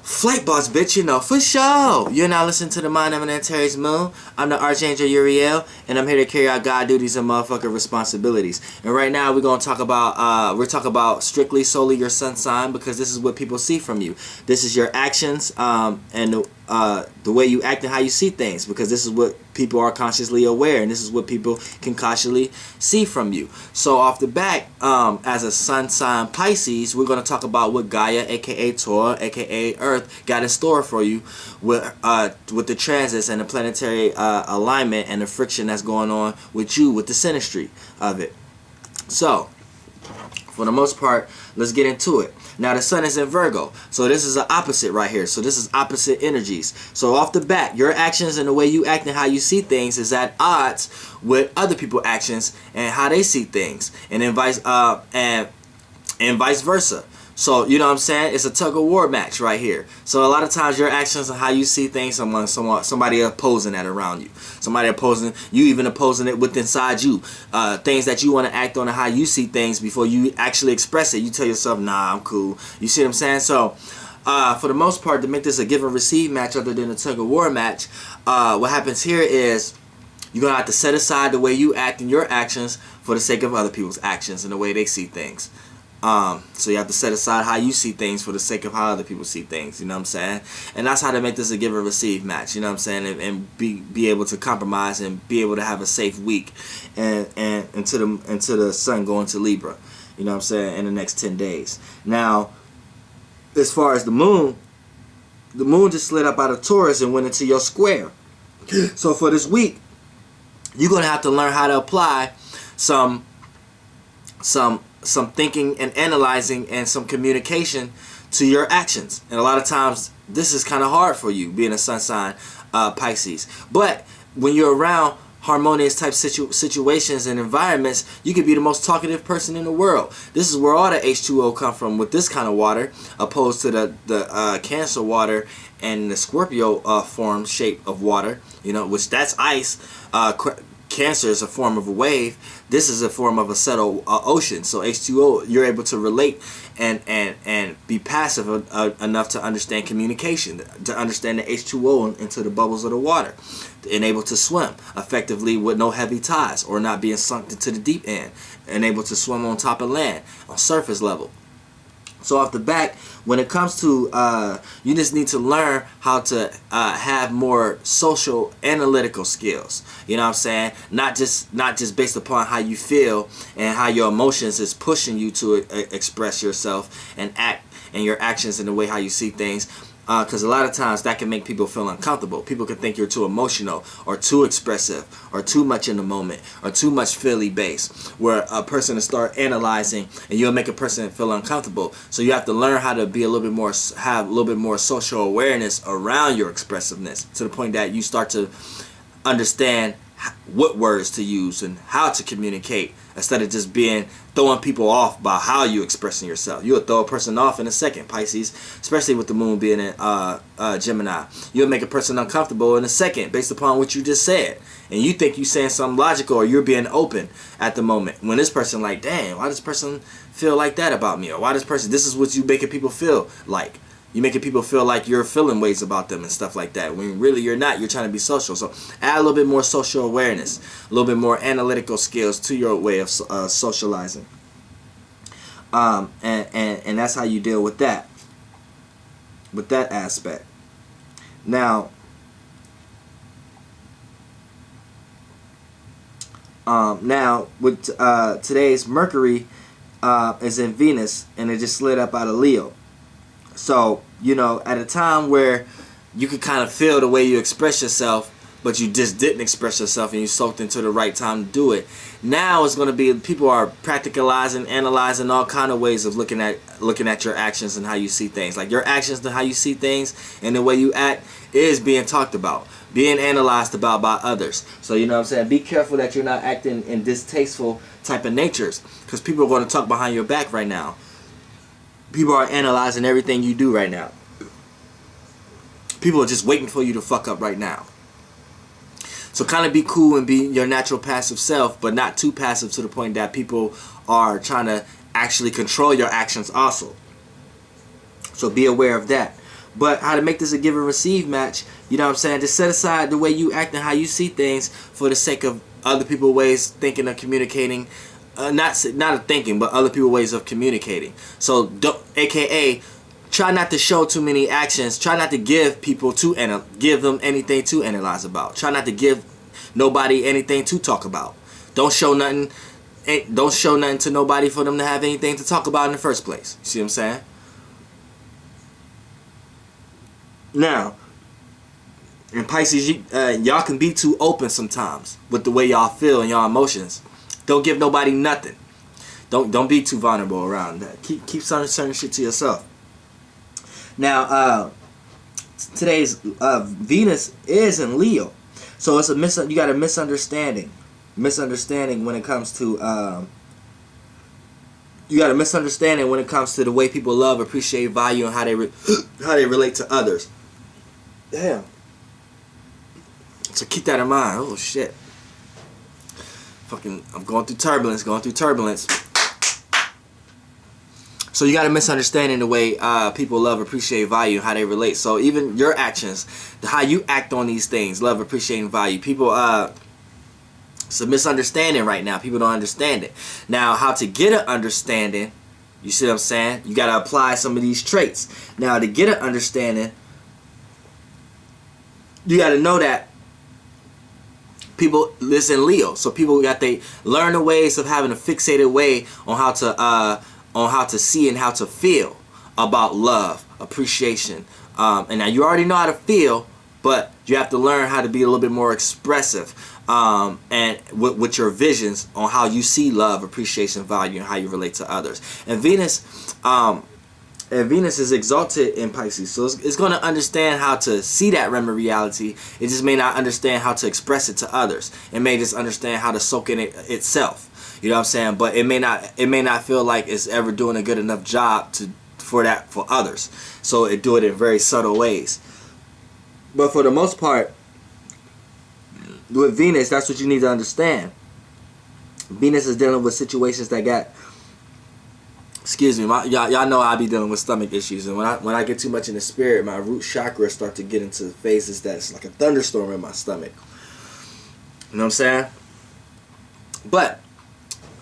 Flight boss, bitch, you know, for sure. You're now listening to the Mind Eminentary's Moon. I'm the Archangel Uriel, and I'm here to carry out God duties and motherfucking responsibilities. And right now, we're gonna talk about strictly, solely your sun sign, because this is what people see from you. This is your actions, and the way you act and how you see things, because this is what people are consciously aware, and this is what people can consciously see from you. So off the bat, as a sun sign Pisces, we're going to talk about what Gaia, aka Torah, aka Earth, got in store for you with the transits and the planetary alignment and the friction that's going on with you with the synastry of it. So for the most part, let's get into it. Now the sun is in Virgo, so this is an opposite right here. So this is opposite energies. So off the bat, your actions and the way you act and how you see things is at odds with other people's actions and how they see things, and then vice versa. So you know what I'm saying? It's a tug of war match right here. So a lot of times your actions and how you see things, somebody opposing that around you, somebody opposing you, even opposing it within inside you. Things that you want to act on and how you see things before you actually express it. You tell yourself, nah, I'm cool. You see what I'm saying? So for the most part, to make this a give and receive match other than a tug of war match, what happens here is you're going to have to set aside the way you act and your actions for the sake of other people's actions and the way they see things. So you have to set aside how you see things for the sake of how other people see things, you know what I'm saying? And that's how to make this a give and receive match, you know what I'm saying? And be able to compromise and be able to have a safe week and until the sun go into Libra, you know what I'm saying, in the next 10 days. Now, as far as the moon just slid up out of Taurus and went into your square. So for this week, you're going to have to learn how to apply some thinking and analyzing and some communication to your actions. And a lot of times this is kind of hard for you, being a sun sign Pisces. But when you're around harmonious type situations and environments, you could be the most talkative person in the world. This is where all the H2O come from with this kind of water, opposed to the Cancer water and the Scorpio form shape of water, you know, which that's ice. Cancer is a form of a wave. This is a form of a settled ocean. So H2O, you're able to relate and be passive enough to understand communication, to understand the H2O into the bubbles of the water, and able to swim effectively with no heavy tides or not being sunk into the deep end, and able to swim on top of land on surface level. So off the back, when it comes to, you just need to learn how to have more social analytical skills. You know what I'm saying? Not just based upon how you feel and how your emotions is pushing you to express yourself and act, and your actions and the way how you see things. Because a lot of times that can make people feel uncomfortable. People can think you're too emotional or too expressive or too much in the moment or too much Philly based, where a person will start analyzing and you'll make a person feel uncomfortable. So you have to learn how to be a little bit more, have a little bit more social awareness around your expressiveness, to the point that you start to understand what words to use and how to communicate, instead of just throwing people off by how you expressing yourself. You'll throw a person off in a second, Pisces, especially with the moon being in Gemini. You'll make a person uncomfortable in a second based upon what you just said, and you think you're saying something logical or you're being open at the moment, when this person like, damn, why does this person feel like that about me? Or why this is what you making people feel like. You're making people feel like you're feeling ways about them and stuff like that, when really you're not. You're trying to be social. So add a little bit more social awareness, a little bit more analytical skills to your way of socializing. And that's how you deal with that aspect. Now, with today's Mercury is in Venus, and it just slid up out of Leo. So, you know, at a time where you could kind of feel the way you express yourself, but you just didn't express yourself and you soaked into the right time to do it. Now it's going to be, people are practicalizing, analyzing all kind of ways of looking at your actions and how you see things. Like your actions and how you see things and the way you act is being talked about, being analyzed about by others. So, you know what I'm saying? Be careful that you're not acting in distasteful type of natures, because people are going to talk behind your back right now. People are analyzing everything you do right now. People are just waiting for you to fuck up right now. So kind of be cool and be your natural passive self, but not too passive to the point that people are trying to actually control your actions also. So be aware of that. But how to make this a give and receive match, you know what I'm saying? Just set aside the way you act and how you see things for the sake of other people's ways thinking or communicating. Not of thinking, but other people's ways of communicating. So, AKA, try not to show too many actions. Try not to give them anything to analyze about. Try not to give nobody anything to talk about. Don't show nothing. Don't show nothing to nobody for them to have anything to talk about in the first place. You see what I'm saying? Now, in Pisces, y'all can be too open sometimes with the way y'all feel and y'all emotions. Don't give nobody nothing. Don't be too vulnerable around that. Keep certain shit to yourself. Now, today's Venus is in Leo, so it's you got a misunderstanding when it comes to the way people love, appreciate, value, and how they relate to others. Damn. So keep that in mind. Oh shit. I'm going through turbulence. So you got a misunderstanding the way people love, appreciate, value, and how they relate. So even your actions, how you act on these things, love, appreciate, and value. People, it's a misunderstanding right now. People don't understand it. Now, how to get an understanding, you see what I'm saying? You got to apply some of these traits. Now, to get an understanding, you got to know that people listen Leo. So people learn the ways of having a fixated way on how to see and how to feel about love, appreciation. And now you already know how to feel, but you have to learn how to be a little bit more expressive and with your visions on how you see love, appreciation, value, and how you relate to others. And Venus is exalted in Pisces, so it's going to understand how to see that realm of reality. It just may not understand how to express it to others. It may just understand how to soak in it itself. You know what I'm saying? But it may not feel like it's ever doing a good enough job for others. So it do it in very subtle ways. But for the most part, with Venus, that's what you need to understand. Venus is dealing with situations that got, excuse me, y'all know I be dealing with stomach issues, and when I get too much in the spirit, my root chakra start to get into phases that's like a thunderstorm in my stomach. You know what I'm saying? But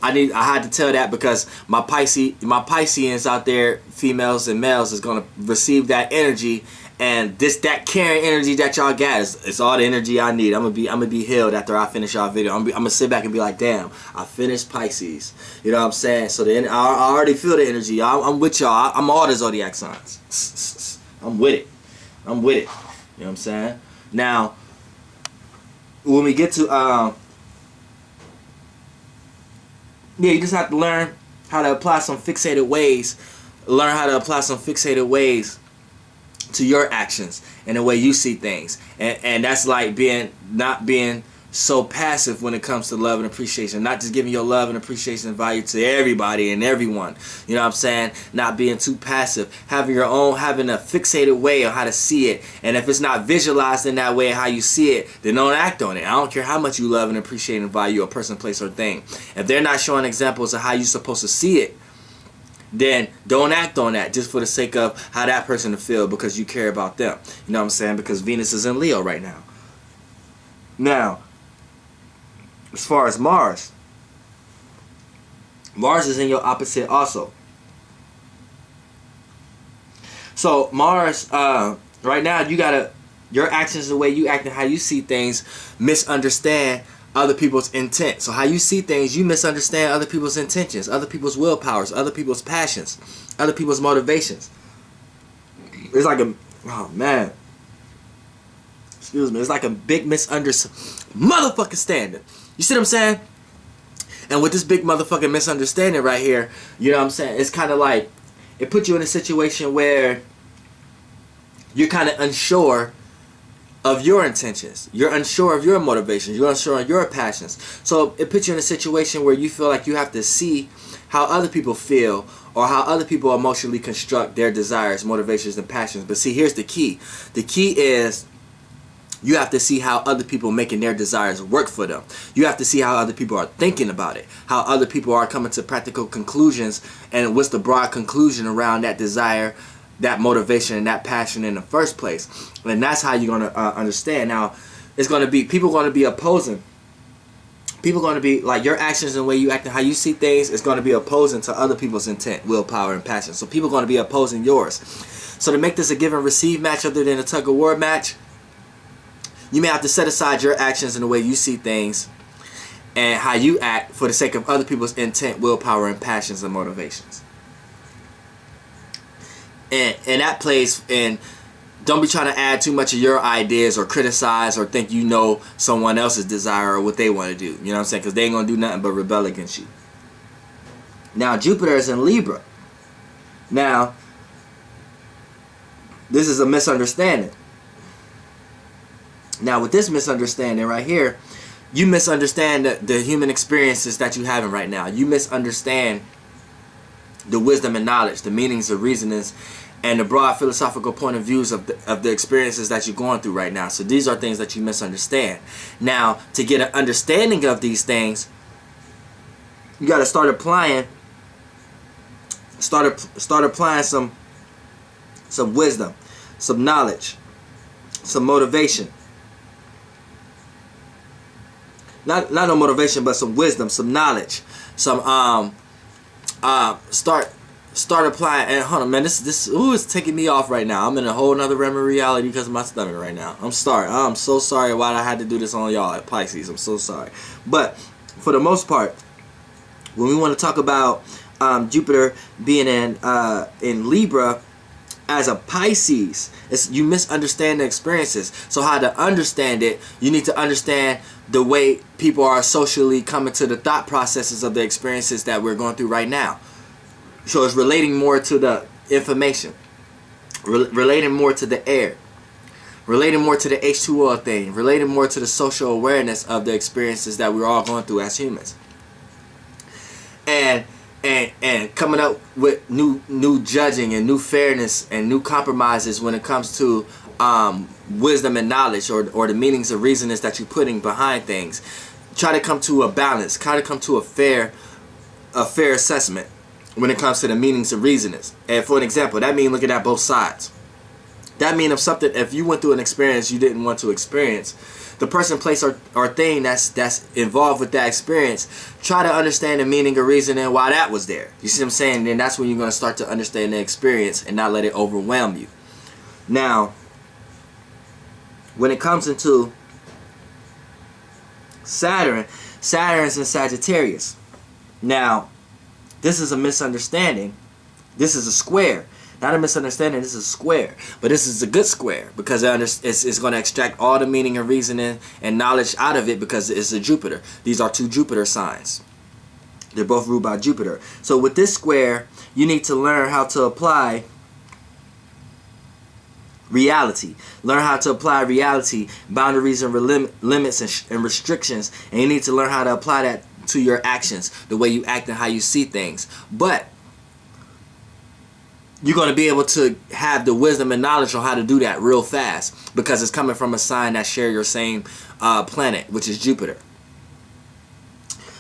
I had to tell that because my Pisceans out there, females and males, is gonna receive that energy, and that caring energy that y'all got it's all the energy I need. I'm gonna be healed after I finish y'all video. I'm gonna sit back and be like, damn, I finished Pisces. You know what I'm saying? So then I already feel the energy. I'm with y'all. I'm all the zodiac signs. I'm with it. You know what I'm saying? Now, when we get to yeah, you just have to learn how to apply some fixated ways. Learn how to apply some fixated ways to your actions and the way you see things. And that's like not being so passive when it comes to love and appreciation. Not just giving your love and appreciation and value to everybody and everyone. You know what I'm saying? Not being too passive. Having a fixated way on how to see it. And if it's not visualized in that way how you see it, then don't act on it. I don't care how much you love and appreciate and value a person, place, or thing. If they're not showing examples of how you're supposed to see it, then don't act on that just for the sake of how that person will feel because you care about them. You know what I'm saying? Because Venus is in Leo right now. Now, as far as Mars is in your opposite also. So Mars, right now, your actions, the way you act and how you see things, misunderstand other people's intent. So how you see things, you misunderstand other people's intentions, other people's willpowers, other people's passions, other people's motivations. It's like it's like a big motherfucking standard. You see what I'm saying? And with this big motherfucking misunderstanding right here, you know what I'm saying? It's kind of like, it puts you in a situation where you're kind of unsure of your intentions. You're unsure of your motivations. You're unsure of your passions. So it puts you in a situation where you feel like you have to see how other people feel or how other people emotionally construct their desires, motivations, and passions. But see, here's the key. The key is you have to see how other people making their desires work for them. You have to see how other people are thinking about it, how other people are coming to practical conclusions, and what's the broad conclusion around that desire that motivation and that passion in the first place. And that's how you're going to understand. Now, it's going to be, people going to be opposing. People going to be, like, your actions and the way you act and how you see things is going to be opposing to other people's intent, willpower, and passion. So people going to be opposing yours. So to make this a give and receive match other than a tug of war match, you may have to set aside your actions and the way you see things and how you act for the sake of other people's intent, willpower, and passions and motivations. And that plays in, don't be trying to add too much of your ideas or criticize or think you know someone else's desire or what they want to do. You know what I'm saying? Because they ain't going to do nothing but rebel against you. Now, Jupiter is in Libra. Now, this is a misunderstanding. Now, with this misunderstanding right here, you misunderstand the human experiences that you're having right now. You misunderstand the wisdom and knowledge, the meanings of reasonings, and the broad philosophical point of views of the experiences that you're going through right now. So these are things that you misunderstand. Now, to get an understanding of these things, you got to start applying some wisdom, some knowledge, some motivation. Not no motivation, but some wisdom, some knowledge, some start applying. And hold on, man, this is taking me off right now. I'm in a whole nother realm of reality because of my stomach right now. I'm so sorry why I had to do this on y'all at Pisces. I'm so sorry. But for the most part, when we want to talk about Jupiter being in Libra as a Pisces, you misunderstand the experiences. So how to understand it, you need to understand the way people are socially coming to the thought processes of the experiences that we're going through right now. So it's relating more to the information, relating more to the air, relating more to the H2O thing, relating more to the social awareness of the experiences that we're all going through as humans. And coming up with new judging and new fairness and new compromises when it comes to wisdom and knowledge or the meanings of reasonings that you're putting behind things. Try to come to a balance, try to come to a fair assessment when it comes to the meanings of reasonings. And for an example, that means looking at both sides. That means if you went through an experience you didn't want to experience, the person, place, or thing that's involved with that experience, try to understand the meaning of reasoning and why that was there. You see what I'm saying? Then that's when you're going to start to understand the experience and not let it overwhelm you. Now, when it comes into Saturn's in Sagittarius. Now, this is a misunderstanding. This is a square. Not a misunderstanding, this is a square. But this is a good square because it's going to extract all the meaning and reasoning and knowledge out of it because it's a Jupiter. These are two Jupiter signs. They're both ruled by Jupiter. So with this square, you need to learn how to apply reality. Learn how to apply reality, boundaries and limits and restrictions. And you need to learn how to apply that to your actions, the way you act and how you see things. But you're going to be able to have the wisdom and knowledge on how to do that real fast because it's coming from a sign that share your same planet, which is Jupiter.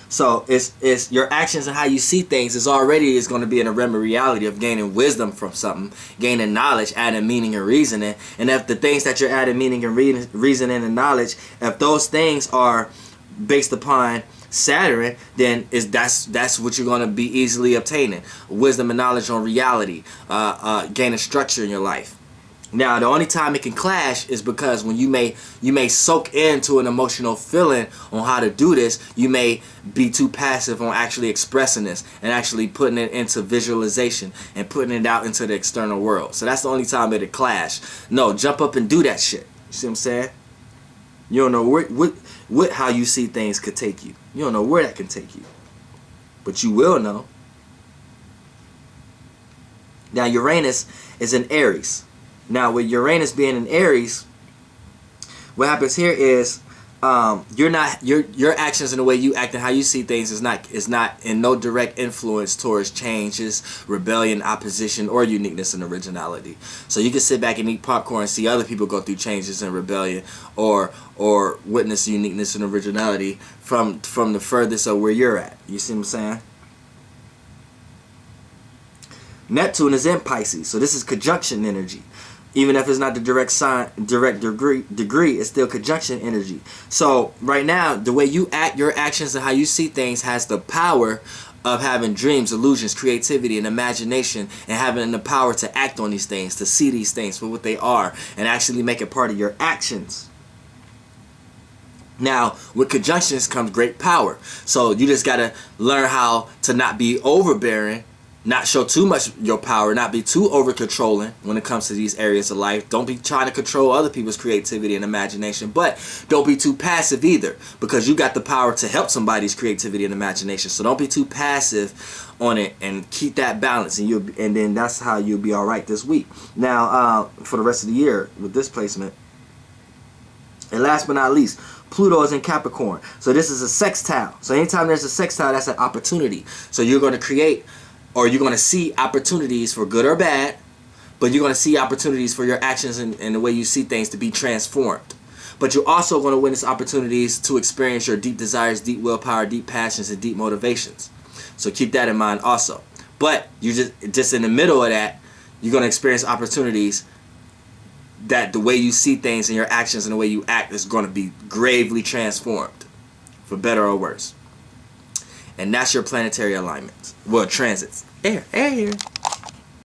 So it's your actions and how you see things is going to be in a realm of reality of gaining wisdom from something, gaining knowledge, adding meaning and reasoning. And if the things that you're adding meaning and reasoning and knowledge, if those things are based upon Saturn, then that's what you're going to be easily obtaining. Wisdom and knowledge on reality, gaining structure in your life. Now, the only time it can clash is because when you may soak into an emotional feeling on how to do this, you may be too passive on actually expressing this and actually putting it into visualization and putting it out into the external world. So that's the only time it'll clash. No, jump up and do that shit. You see what I'm saying? You don't know what how you see things could take you. You don't know where that can take you. But you will know. Now, Uranus is in Aries. Now, with Uranus being in Aries, what happens here is your actions and the way you act and how you see things is not in no direct influence towards changes, rebellion, opposition, or uniqueness and originality. So you can sit back and eat popcorn and see other people go through changes and rebellion or witness uniqueness and originality from the furthest of where you're at. You see what I'm saying? Neptune is in Pisces, so this is conjunction energy. Even if it's not the direct degree, it's still conjunction energy. So right now, the way you act, your actions, and how you see things has the power of having dreams, illusions, creativity, and imagination, and having the power to act on these things, to see these things for what they are, and actually make it part of your actions. Now, with conjunctions comes great power. So you just got to learn how to not be overbearing, not show too much your power, not be too over controlling when it comes to these areas of life. Don't be trying to control other people's creativity and imagination, but don't be too passive either, because you got the power to help somebody's creativity and imagination. So don't be too passive on it, and keep that balance, and then that's how you'll be all right this week. Now, for the rest of the year with this placement, and last but not least, Pluto is in Capricorn. So this is a sextile. So anytime there's a sextile, that's an opportunity. So you're going to create, or you're going to see opportunities for good or bad, but you're going to see opportunities for your actions and the way you see things to be transformed. But you're also going to witness opportunities to experience your deep desires, deep willpower, deep passions, and deep motivations. So keep that in mind also. But you just in the middle of that, you're going to experience opportunities that the way you see things and your actions and the way you act is going to be gravely transformed, for better or worse. And that's your planetary alignments. Well, transits. Air here.